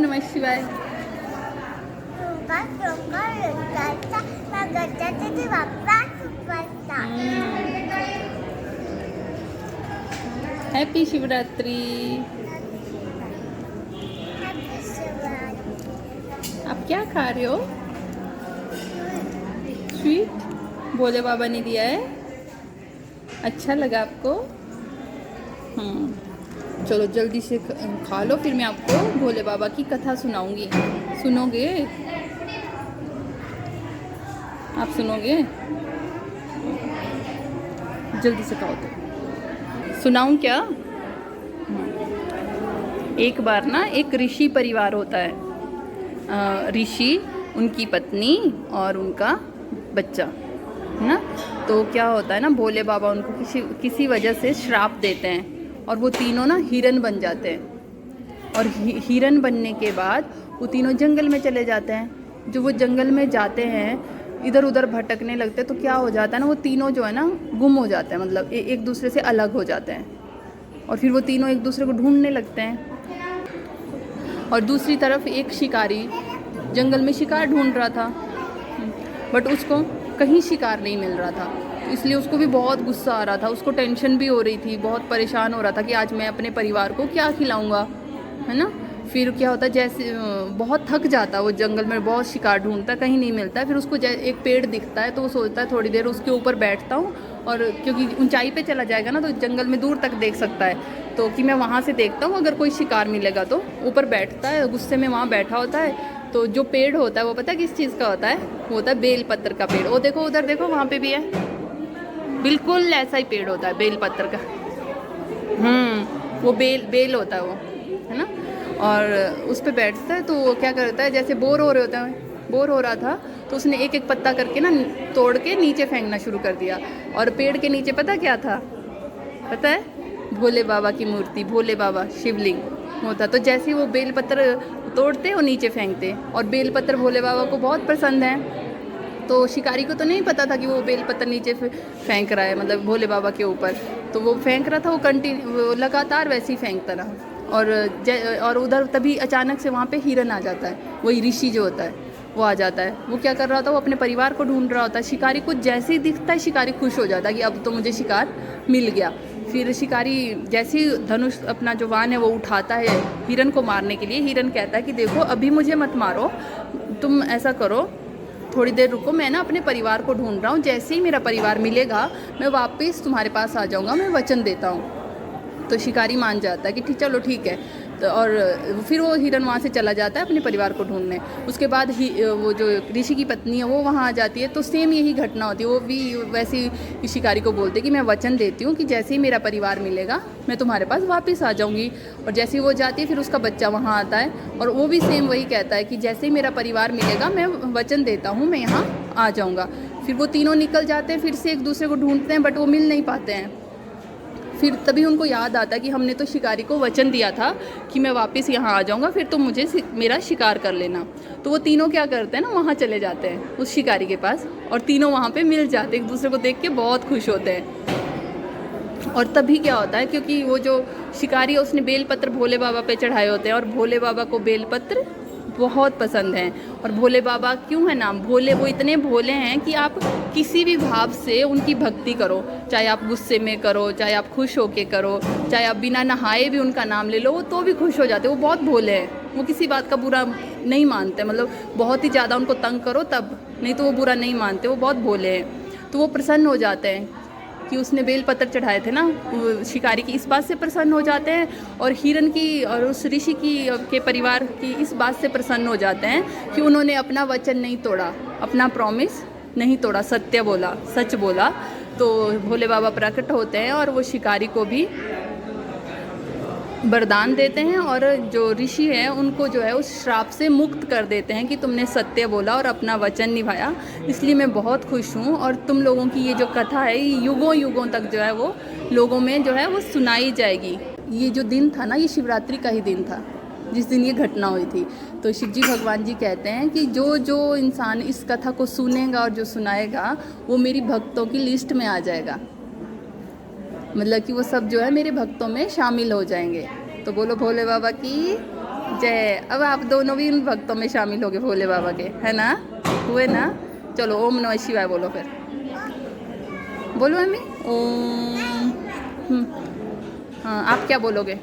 नमः शिवाय। हैप्पी शिवरात्रि। आप क्या खा रहे हो? स्वीट भोले बाबा ने दिया है। अच्छा लगा आपको? चलो जल्दी से खा लो, फिर मैं आपको भोले बाबा की कथा सुनाऊंगी। सुनोगे? आप सुनोगे? जल्दी से खाओ तो सुनाऊं क्या? एक बार ना एक ऋषि परिवार होता है। ऋषि, उनकी पत्नी और उनका बच्चा, है ना। तो क्या होता है ना, भोले बाबा उनको किसी वजह से श्राप देते हैं और वो तीनों ना हिरन बन जाते हैं। और हिरन बनने के बाद वो तीनों जंगल में चले जाते हैं। जो वो जंगल में जाते हैं, इधर उधर भटकने लगते हैं, तो क्या हो जाता है ना, वो तीनों जो है ना गुम हो जाते हैं, मतलब एक दूसरे से अलग हो जाते हैं। और फिर वो तीनों एक दूसरे को ढूंढने लगते हैं। और दूसरी तरफ एक शिकारी जंगल में शिकार ढूंढ रहा था, बट उसको कहीं शिकार नहीं मिल रहा था। इसलिए उसको भी बहुत गुस्सा आ रहा था, उसको टेंशन भी हो रही थी, बहुत परेशान हो रहा था कि आज मैं अपने परिवार को क्या खिलाऊंगा, है ना। फिर क्या होता है, जैसे बहुत थक जाता, वो जंगल में बहुत शिकार ढूंढता, कहीं नहीं मिलता। फिर उसको एक पेड़ दिखता है, तो वो सोचता है थोड़ी देर उसके ऊपर बैठता हूँ, और क्योंकि ऊंचाई पे चला जाएगा ना तो जंगल में दूर तक देख सकता है, तो कि मैं वहाँ से देखता हूँ अगर कोई शिकार मिलेगा। तो ऊपर बैठता है, गुस्से में वहाँ बैठा होता है। तो जो पेड़ होता है वो पता है किस चीज़ का होता है? वो होता है बेल पत्र का पेड़। वो देखो, उधर देखो, वहाँ पे भी है, बिल्कुल ऐसा ही पेड़ होता है बेल पत्र का। वो बेल होता है वो, है ना। और उस पे बैठता है, तो वो क्या करता है, जैसे बोर हो रहा था, तो उसने एक एक पत्ता करके ना तोड़ के नीचे फेंकना शुरू कर दिया। और पेड़ के नीचे पता क्या था? पता है? भोले बाबा की मूर्ति, भोले बाबा शिवलिंग होता। तो जैसे ही वो बेलपत्र तोड़ते और नीचे फेंकते, और बेलपत्र भोले बाबा को बहुत पसंद है। तो शिकारी को तो नहीं पता था कि वो बेलपत्र नीचे फेंक रहा है, मतलब भोले बाबा के ऊपर। तो वो फेंक रहा था, वो लगातार वैसे ही फेंकता रहा। और उधर तभी अचानक से वहाँ पे हिरन आ जाता है, वही ऋषि जो होता है वो आ जाता है। वो क्या कर रहा होता है, वो अपने परिवार को ढूंढ रहा होता है। शिकारी को जैसे ही दिखता है, शिकारी खुश हो जाता है कि अब तो मुझे शिकार मिल गया। फिर शिकारी जैसे ही धनुष अपना जो वाहन है वो उठाता है हिरन को मारने के लिए। हिरन कहता है कि देखो, अभी मुझे मत मारो, तुम ऐसा करो, थोड़ी देर रुको, मैं ना अपने परिवार को ढूंढ रहा हूँ, जैसे ही मेरा परिवार मिलेगा मैं वापस तुम्हारे पास आ जाऊँगा, मैं वचन देता हूँ। तो शिकारी मान जाता है कि ठीक, चलो ठीक है। तो और फिर वो हिरन वहाँ से चला जाता है अपने परिवार को ढूंढने। उसके बाद वो जो ऋषि की पत्नी है वो वहाँ आ जाती है, तो सेम यही घटना होती है। वो भी वैसे ही शिकारी को बोलते कि मैं वचन देती हूँ कि जैसे ही मेरा परिवार मिलेगा मैं तुम्हारे पास वापस आ जाऊँगी। और जैसे ही वो जाती है, फिर उसका बच्चा वहाँ आता है, और वो भी सेम वही कहता है कि जैसे ही मेरा परिवार मिलेगा मैं वचन देता हूँ, मैं यहाँ आ जाऊँगा। फिर वो तीनों निकल जाते हैं, फिर से एक दूसरे को ढूंढते हैं, बट वो मिल नहीं पाते हैं। फिर तभी उनको याद आता है कि हमने तो शिकारी को वचन दिया था कि मैं वापस यहाँ आ जाऊँगा, फिर तो मुझे मेरा शिकार कर लेना। तो वो तीनों क्या करते हैं ना, वहाँ चले जाते हैं उस शिकारी के पास, और तीनों वहाँ पे मिल जाते हैं, एक दूसरे को देख के बहुत खुश होते हैं। और तभी क्या होता है, क्योंकि वो जो शिकारी है उसने बेलपत्र भोले बाबा पे चढ़ाए होते हैं, और भोले बाबा को बेलपत्र बहुत पसंद हैं। और भोले बाबा क्यों है नाम भोले? वो इतने भोले हैं कि आप किसी भी भाव से उनकी भक्ति करो, चाहे आप गुस्से में करो, चाहे आप खुश होके करो, चाहे आप बिना नहाए भी उनका नाम ले लो, वो तो भी खुश हो जाते। वो बहुत भोले हैं, वो किसी बात का बुरा नहीं मानते, मतलब बहुत ही ज़्यादा उनको तंग करो तब, नहीं तो वो बुरा नहीं मानते, वो बहुत भोले हैं। तो वो प्रसन्न हो जाते हैं कि उसने बेलपत्र चढ़ाए थे ना, शिकारी की इस बात से प्रसन्न हो जाते हैं, और हिरन की और उस ऋषि की के परिवार की इस बात से प्रसन्न हो जाते हैं कि उन्होंने अपना वचन नहीं तोड़ा, अपना प्रॉमिस नहीं तोड़ा, सत्य बोला, सच बोला। तो भोले बाबा प्रकट होते हैं और वो शिकारी को भी वरदान देते हैं, और जो ऋषि हैं उनको जो है उस श्राप से मुक्त कर देते हैं कि तुमने सत्य बोला और अपना वचन निभाया, इसलिए मैं बहुत खुश हूँ। और तुम लोगों की ये जो कथा है ये युगों युगों तक जो है वो लोगों में जो है वो सुनाई जाएगी। ये जो दिन था ना, ये शिवरात्रि का ही दिन था जिस दिन ये घटना हुई थी। तो शिव जी भगवान जी कहते हैं कि जो जो इंसान इस कथा को सुनेगा और जो सुनाएगा वो मेरी भक्तों की लिस्ट में आ जाएगा, मतलब कि वो सब जो है मेरे भक्तों में शामिल हो जाएंगे। तो बोलो भोले बाबा की जय। अब आप दोनों भी इन भक्तों में शामिल हो गए भोले बाबा के, है ना? हुए ना? चलो ओम नमः शिवाय बोलो फिर। बोलो मम्मी ओम। हाँ, आप क्या बोलोगे?